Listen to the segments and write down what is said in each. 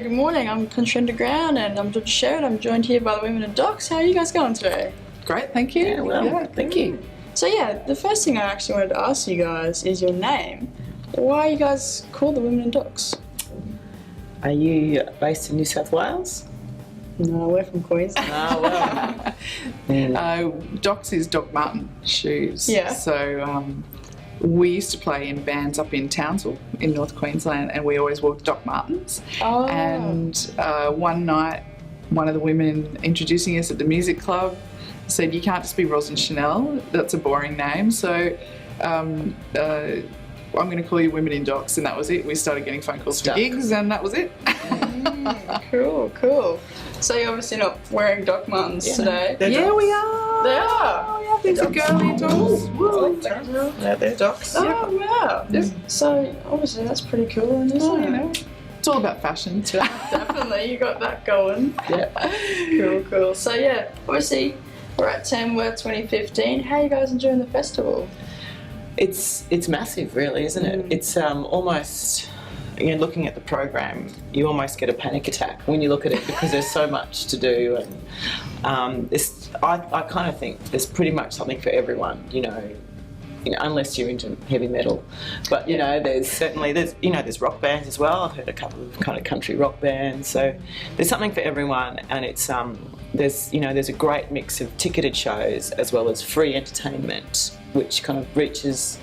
good morning. I'm Country Underground and I'm Sherred. I'm joined here by the Women in Docs. How are you guys going today? Great, thank you. Thank you. So the first thing I actually wanted to ask you guys is your name. Why are you guys called the Women in Docs? Are you based in New South Wales? No, we're from Queensland. Oh, well. Docs is Doc Martin shoes. Yeah. So we used to play in bands up in Townsville in North Queensland, and we always wore Doc Martens. Oh. And one night, one of the women introducing us at the music club said, "You can't just be Ros and Chanel. That's a boring name. So I'm going to call you Women in Docs," and that was it. We started getting phone calls for gigs, and that was it. Cool. So you're obviously not wearing Doc Martens today. Yeah, we are. They are. Oh, yeah, these are girly dogs. Yeah, they're docs. Oh, wow. Yep. So obviously that's pretty cool, isn't it? You know, it's all about fashion. Definitely, you got that going. Yeah. Cool. So obviously we're at Tamworth 2015. How are you guys enjoying the festival? It's massive, really, isn't it? It's almost, looking at the program, you almost get a panic attack when you look at it because there's so much to do, and I kind of think there's pretty much something for everyone, unless you're into heavy metal. But there's rock bands as well. I've heard a couple of kind of country rock bands, so there's something for everyone, and it's there's a great mix of ticketed shows as well as free entertainment, which kind of reaches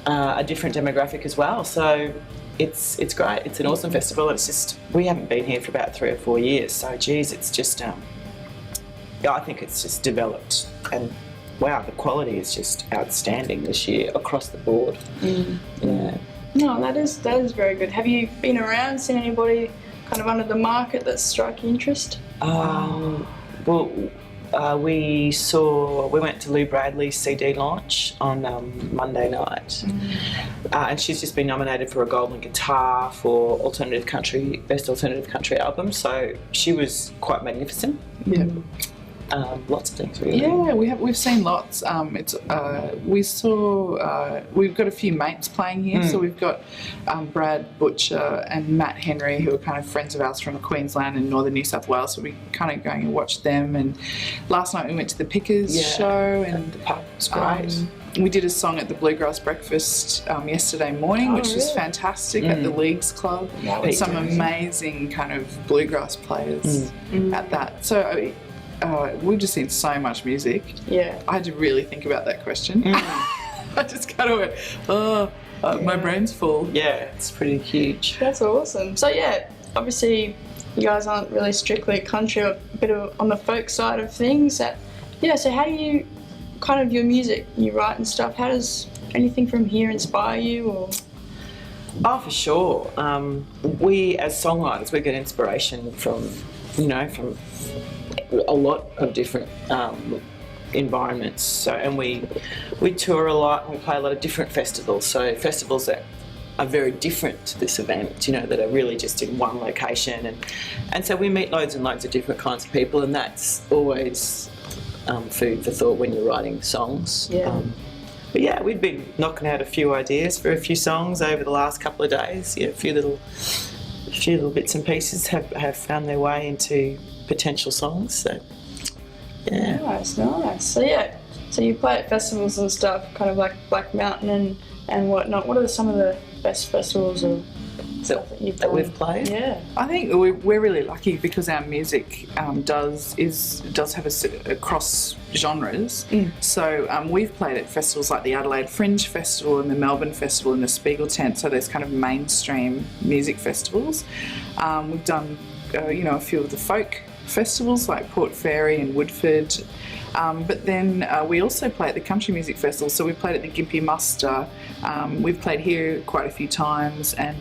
a different demographic as well. So it's great. It's an awesome festival. It's just, we haven't been here for about 3 or 4 years, so geez, it's just I think it's just developed, and wow, the quality is just outstanding this year across the board. Yeah. No, that is very good. Have you been around, seen anybody kind of under the market that's struck your interest? We went to Lou Bradley's CD launch on Monday night, and she's just been nominated for a Golden Guitar for Best Alternative Country Album, so she was quite magnificent. Yeah. Lots of things, really. Yeah, we've seen lots. We've got a few mates playing here. So we've got Brad Butcher and Matt Henry, who are kind of friends of ours from Queensland and northern New South Wales. So we're kind of going and watched them. And last night we went to the Pickers show, and the pub was great. We did a song at the Bluegrass Breakfast yesterday morning, which was fantastic, at the Leagues Club. With some amazing kind of bluegrass players at that. So we've just seen so much music. Yeah. I had to really think about that question. I just kind of went, my brain's full. Yeah, it's pretty huge. That's awesome. So obviously you guys aren't really strictly country, or a bit of on the folk side of things. So how do you kind of your music, you write and stuff, how does anything from here inspire you? Or? Oh, for sure. We as songwriters, we get inspiration from a lot of different environments. So, and we tour a lot, and we play a lot of different festivals. So festivals that are very different to this event, that are really just in one location, and so we meet loads and loads of different kinds of people, and that's always food for thought when you're writing songs. Yeah. But yeah, we've been knocking out a few ideas for a few songs over the last couple of days. Yeah, a few little bits and pieces have found their way into potential songs. So yeah. Nice. So you play at festivals and stuff, kind of like Black Mountain and whatnot. What are some of the best festivals or stuff that you've done? That we've played? Yeah. I think we're really lucky because our music does have a cross genres. So we've played at festivals like the Adelaide Fringe Festival and the Melbourne Festival and the Spiegel Tent. So there's kind of mainstream music festivals. We've done a few of the folk festivals like Port Fairy and Woodford. But then we also play at the Country Music Festival. So we played at the Gympie Muster. We've played here quite a few times, and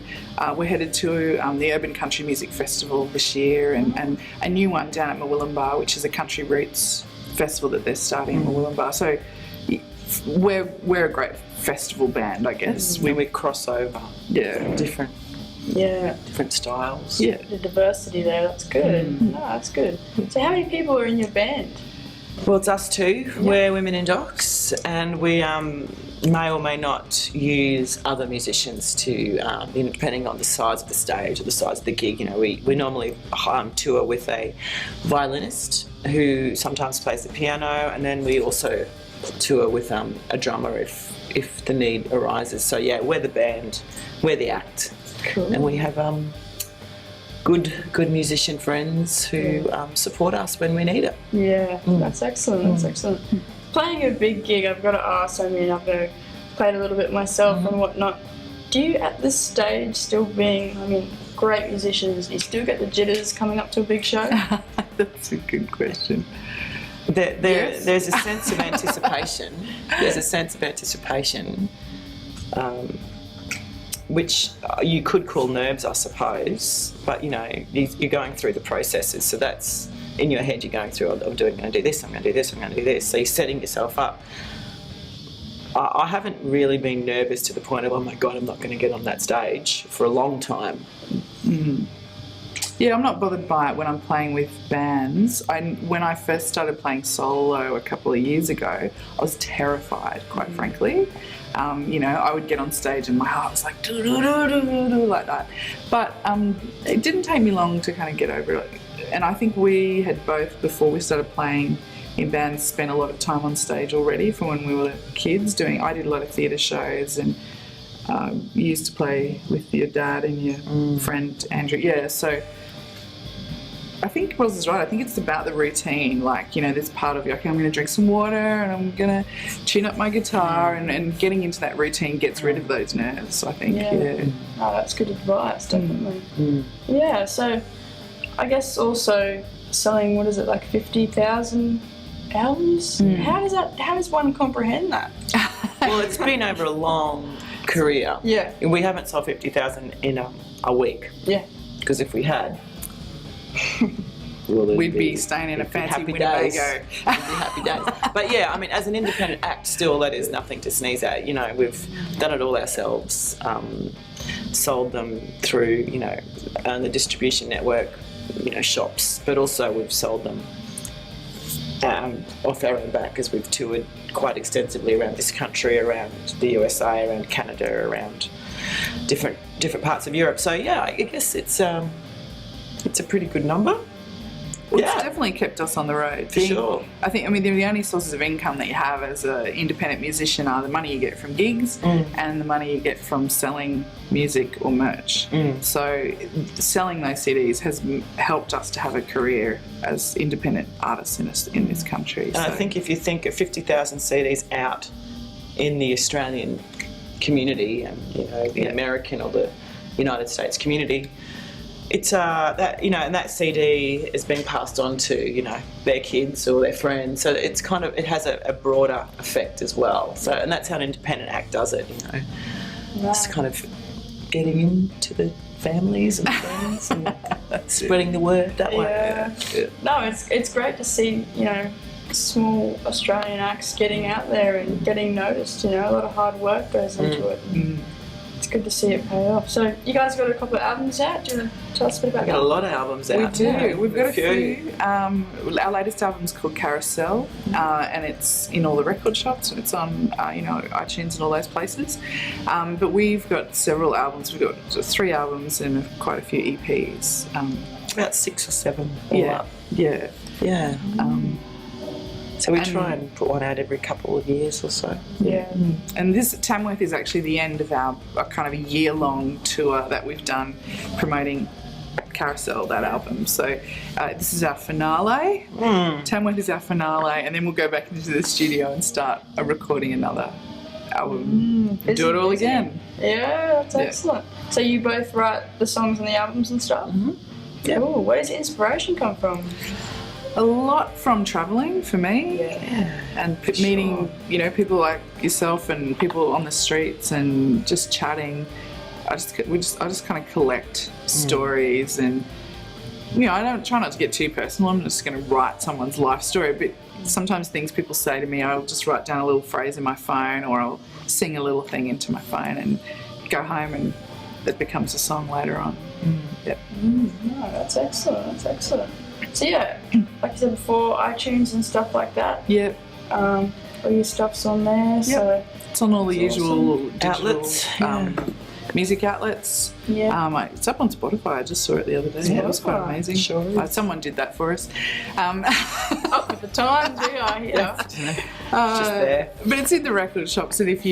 we're headed to the Urban Country Music Festival this year, and a new one down at Murwillumbah, which is a country roots festival that they're starting in Murwillumbah. So we're a great festival band, I guess. We cross over. Yeah. Different styles. Yeah. The diversity there, that's good. No, that's good. So how many people are in your band? Well, it's us two. We're Women in Docs, and we may or may not use other musicians to, depending on the size of the stage or the size of the gig. We normally tour with a violinist who sometimes plays the piano, and then we also tour with a drummer if the need arises. So yeah, we're the band, we're the act, Cool. and we have good musician friends who support us when we need it. Yeah, that's excellent. That's excellent. Playing a big gig, I've got to ask. I mean, I've played a little bit myself and whatnot. Do you, at this stage, still being, great musicians, do you still get the jitters coming up to a big show? That's a good question. There's a sense of anticipation. There's a sense of anticipation, which you could call nerves, I suppose. But you're going through the processes, so that's in your head. You're going through, I'm going to do this, I'm going to do this, I'm going to do this. So you're setting yourself up. I haven't really been nervous to the point of, oh my God, I'm not going to get on that stage for a long time. Mm. Yeah, I'm not bothered by it when I'm playing with bands. When I first started playing solo a couple of years ago, I was terrified, quite frankly. I would get on stage and my heart was like do like that. But it didn't take me long to kind of get over it. And I think we had both, before we started playing in bands, spent a lot of time on stage already from when we were kids. I did a lot of theatre shows, and you used to play with your dad and your friend Andrew. Yeah, so I think Roz is right. I think it's about the routine. This part of you, okay, I'm going to drink some water and I'm going to tune up my guitar, and getting into that routine gets rid of those nerves, I think. Yeah. Oh, that's good advice, definitely. Yeah, so I guess also selling, 50,000 albums? How does one comprehend that? Well, it's been over a long career. Yeah. We haven't sold 50,000 in a week. Yeah. Because if we had, we'd be staying in a fancy Winnebago. We'd be happy days. But yeah, as an independent act, still, that is nothing to sneeze at. We've done it all ourselves, sold them through, the distribution network, shops, but also we've sold them off our own back, as we've toured quite extensively around this country, around the USA, around Canada, around different parts of Europe. So yeah, I guess it's a pretty good number. Well, it's definitely kept us on the road. For sure. I think, the only sources of income that you have as an independent musician are the money you get from gigs and the money you get from selling music or merch. So selling those CDs has helped us to have a career as independent artists in this country. And I think if you think of 50,000 CDs out in the Australian community and the American or the United States community, it's and that CD is being passed on to their kids or their friends, so it's it has a broader effect as well. So, and that's how an independent act does it. It's kind of getting into the families and friends and spreading the word that way. Yeah. No, it's great to see small Australian acts getting out there and getting noticed. A lot of hard work goes into it. It's good to see it pay off. So you guys got a couple of albums out. Do you want to tell us a bit about that? We've got a lot of albums out. We do. We've got a few. Our latest album's called Carousel, and it's in all the record shops. It's on iTunes and all those places. But we've got several albums. We've got 3 albums and quite a few EPs. About 6 or 7. Yeah. So we try and put one out every couple of years or so. Yeah. And this Tamworth is actually the end of our kind of a year-long tour that we've done promoting Carousel, that album. So this is our finale. Tamworth is our finale, and then we'll go back into the studio and start recording another album. Do it all again. Yeah, that's excellent. So you both write the songs and the albums and stuff? Yeah. Cool. Where does the inspiration come from? A lot from travelling for me, and meeting people like yourself and people on the streets and just chatting. I just kind of collect stories, and I don't try not to get too personal. I'm just going to write someone's life story, but sometimes things people say to me, I'll just write down a little phrase in my phone, or I'll sing a little thing into my phone and go home, and it becomes a song later on. No, that's excellent. That's excellent. So yeah, like you said before, iTunes and stuff like that. Yep. All your stuff's on there. So It's on all the usual digital outlets. Yeah. music outlets. Yeah. It's up on Spotify. I just saw it the other day. It was quite amazing. Sure is. Someone did that for us. Up with the times, we are here. Just there. But it's in the record shops, and if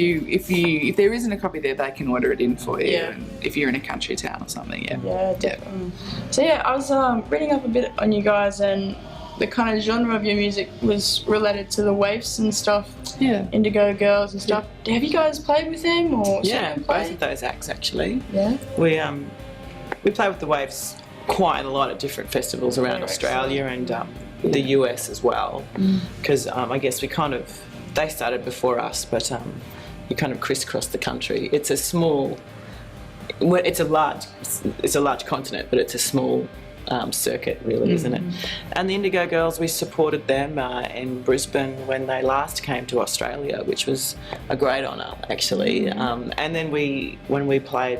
there isn't a copy there, they can order it in for you. Yeah. And if you're in a country town or something, Yeah, definitely. So yeah, I was reading up a bit on you guys, and the kind of genre of your music was related to the Waifs and stuff. Yeah. Indigo Girls and stuff. Have you guys played with them or seen Yeah, them play? both of those acts actually. Yeah. We play with the Waves quite a lot at different festivals around Australia and the US as well, because I guess they started before us, but we kind of crisscrossed the country. It's a large continent, but it's a small circuit, really, isn't it? And the Indigo Girls, we supported them in Brisbane when they last came to Australia, which was a great honour, actually. And then when we played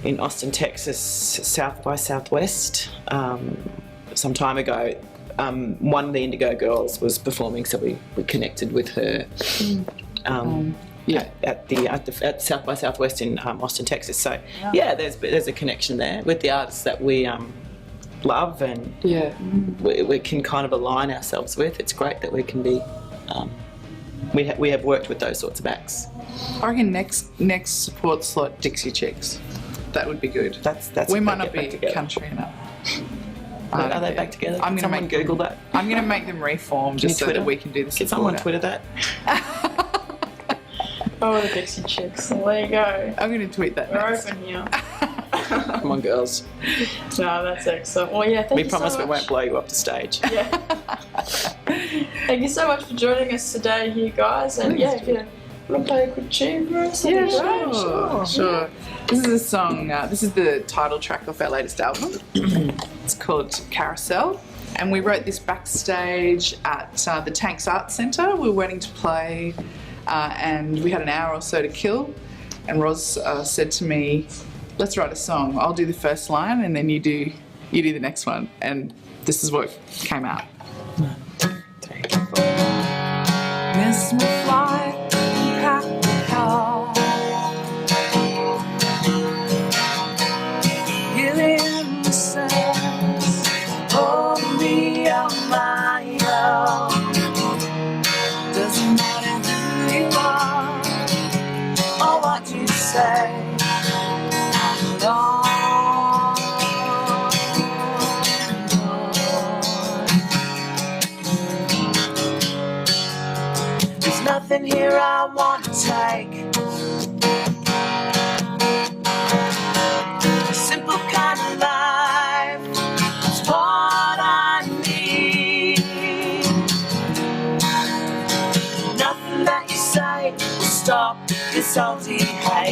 in Austin, Texas, South by Southwest, some time ago, one of the Indigo Girls was performing, so we connected with her. At South by Southwest in Austin, Texas. So there's a connection there with the artists that we love and we can kind of align ourselves with. It's great that we can be. We have worked with those sorts of acts. I reckon next support slot Dixie Chicks. That would be good. That's we might not be country enough. Are they back together? I'm going to Google that. I'm going to make them reform just so that we can do the Can support. someone Twitter that? Oh, the Dixie Chicks. Well, there you go. I'm going to tweet that. We're next. open here. Come on, girls. No, that's excellent. Well, yeah, thank We you promise so we much. won't blow you up the stage. Yeah. Thank you so much for joining us today here, guys. And yeah, if you want to play a quick tune for us, that'd be great. Sure. This is a song, this is the title track of our latest album. It's called Carousel. And we wrote this backstage at the Tanks Arts Centre. We were waiting to play and we had an hour or so to kill. And Roz said to me, let's write a song. I'll do the first line and then you do the next one. And this is what came out. 1, 2, 3, 4. Miss my flight, pack the car. Healing the sense, hold me on my own. Doesn't matter who you are or what you say. I'm gone. There's nothing here I want to take. A simple kind of life is what I need. Nothing that you say will stop this salty hate.